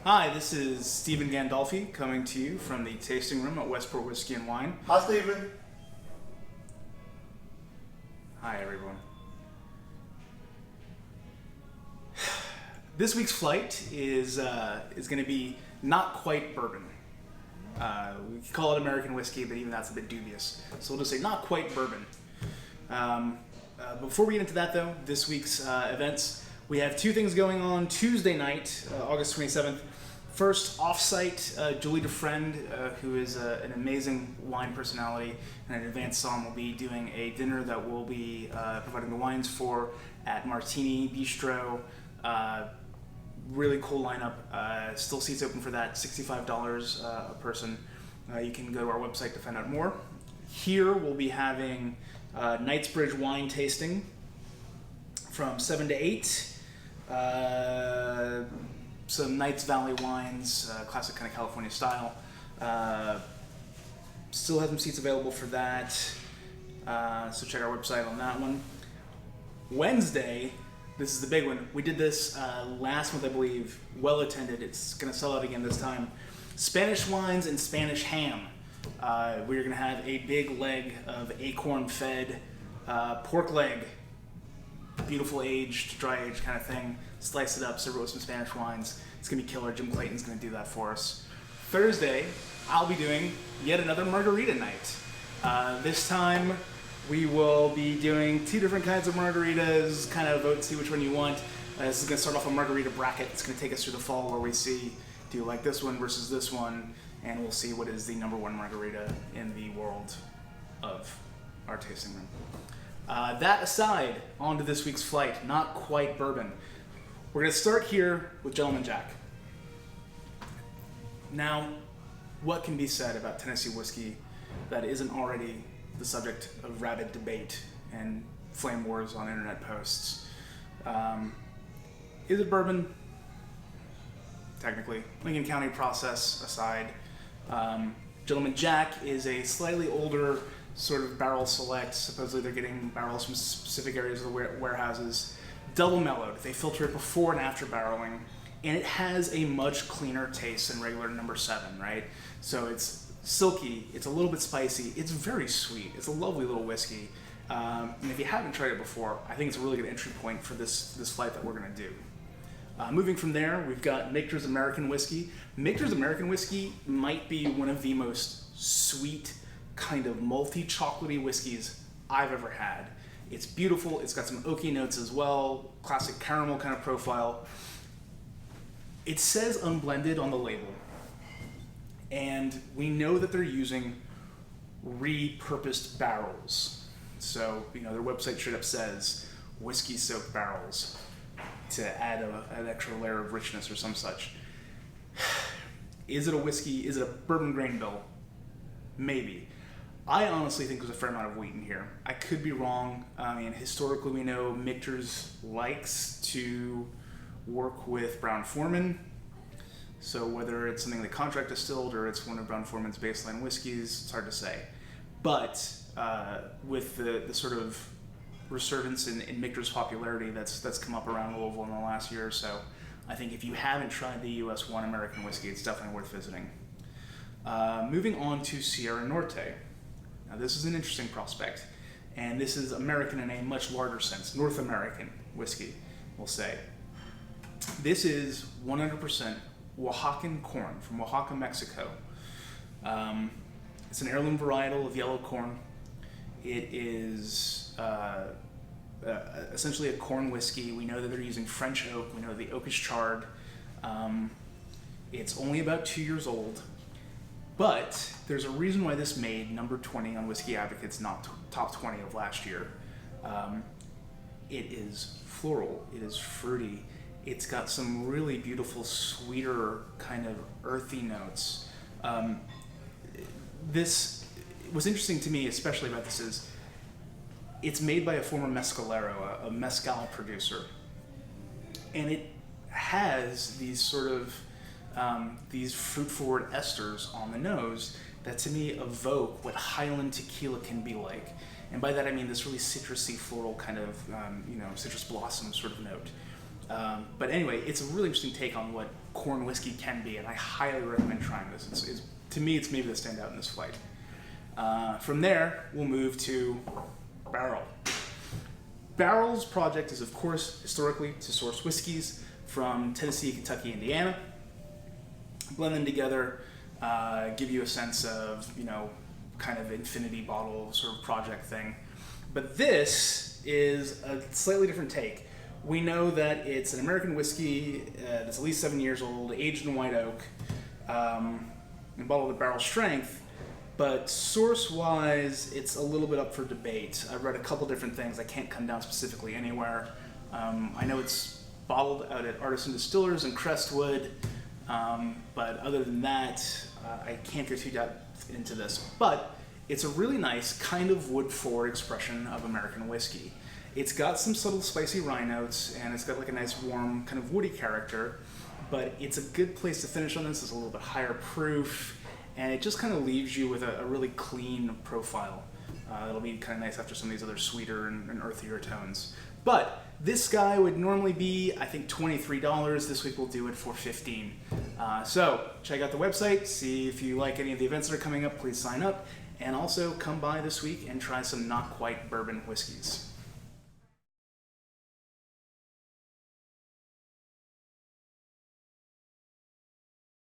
Hi, this is Stephen Gandolfi coming to you from the tasting room at Westport Whiskey and Wine. Hi, Stephen. Hi, everyone. This week's flight is going to be not quite bourbon. We call it American whiskey, but even that's a bit dubious. So we'll just say not quite bourbon. Before we get into that, though, this week's events, we have two things going on. Tuesday night, August 27th. First, off-site, Julie DeFriend, who is an amazing wine personality and an advanced somm, will be doing a dinner that we'll be providing the wines for at Martini Bistro. Really cool lineup. Still seats open for that, $65 a person. You can go to our website to find out more. Here we'll be having Knightsbridge wine tasting from 7 to 8. Some Knights Valley wines, classic kind of California style. Still have some seats available for that, so check our website on that one. Wednesday, this is the big one. We did this last month, I believe, well attended. It's going to sell out again this time. Spanish wines and Spanish ham. We're going to have a big leg of acorn-fed pork leg. Beautiful aged, dry aged kind of thing. Slice it up, serve it with some Spanish wines. It's gonna be killer. Jim Clayton's gonna do that for us. Thursday, I'll be doing yet another margarita night. This time, we will be doing two different kinds of margaritas, kind of vote, see which one you want. This is gonna start off a margarita bracket. It's gonna take us through the fall where we see, do you like this one versus this one? And we'll see what is the number one margarita in the world of our tasting room. That aside, on to this week's flight, not quite bourbon. We're going to start here with Gentleman Jack. Now, what can be said about Tennessee whiskey that isn't already the subject of rabid debate and flame wars on internet posts? Is it bourbon? Technically. Lincoln County process aside. Gentleman Jack is a slightly older sort of barrel select. Supposedly they're getting barrels from specific areas of the warehouses. Double mellowed. They filter it before and after barreling, and it has a much cleaner taste than regular number 7, right? So it's silky, it's a little bit spicy, it's very sweet, it's a lovely little whiskey. And if you haven't tried it before, I think it's a really good entry point for this flight that we're gonna do. Moving from there, we've got Michters American Whiskey. Michters American Whiskey might be one of the most sweet, kind of malty, chocolatey whiskeys I've ever had. It's beautiful. It's got some oaky notes as well, classic caramel kind of profile. It says unblended on the label, and we know that they're using repurposed barrels. So, their website straight up says whiskey-soaked barrels to add an extra layer of richness or some such. Is it a whiskey? Is it a bourbon grain bill? Maybe. I honestly think there's a fair amount of wheat in here. I could be wrong. Historically, we know Michters likes to work with Brown-Forman. So whether it's something they contract distilled or it's one of Brown-Forman's baseline whiskeys, it's hard to say. But with the sort of resurgence in Michters' popularity that's come up around Louisville in the last year or so, I think if you haven't tried the US 1 American whiskey, it's definitely worth visiting. Moving on to Sierra Norte. Now, this is an interesting prospect, and this is American in a much larger sense, North American whiskey, we'll say. This is 100% Oaxacan corn from Oaxaca, Mexico. It's an heirloom varietal of yellow corn. It is essentially a corn whiskey. We know that they're using French oak. We know the oak is charred. It's only about 2 years old. But there's a reason why this made number 20 on Whiskey Advocate's not top 20 of last year. It is floral. It is fruity. It's got some really beautiful, sweeter, kind of earthy notes. What's interesting to me, especially about this, is it's made by a former mezcalero, a mezcal producer. And it has these sort of these fruit-forward esters on the nose that to me evoke what Highland tequila can be like. And by that I mean this really citrusy, floral kind of, citrus blossom sort of note. But anyway, it's a really interesting take on what corn whiskey can be, and I highly recommend trying this. To me, it's maybe the standout in this flight. From there, we'll move to Barrell. Barrell's project is, of course, historically to source whiskeys from Tennessee, Kentucky, Indiana, blend them together, give you a sense of, kind of infinity bottle sort of project thing. But this is a slightly different take. We know that it's an American whiskey that's at least 7 years old, aged in white oak, and bottled at barrel strength. But source-wise, it's a little bit up for debate. I've read a couple different things. I can't come down specifically anywhere. I know it's bottled out at artisan distillers in Crestwood, but other than that, I can't go too depth into this. But it's a really nice kind of wood-forward expression of American whiskey. It's got some subtle spicy rye notes, and it's got like a nice warm kind of woody character, but it's a good place to finish on this. It's a little bit higher proof, and it just kind of leaves you with a really clean profile. It'll be kind of nice after some of these other sweeter and earthier tones. But this guy would normally be, I think, $23. This week we'll do it for $15. So check out the website, see if you like any of the events that are coming up, please sign up, and also come by this week and try some Not Quite Bourbon whiskeys.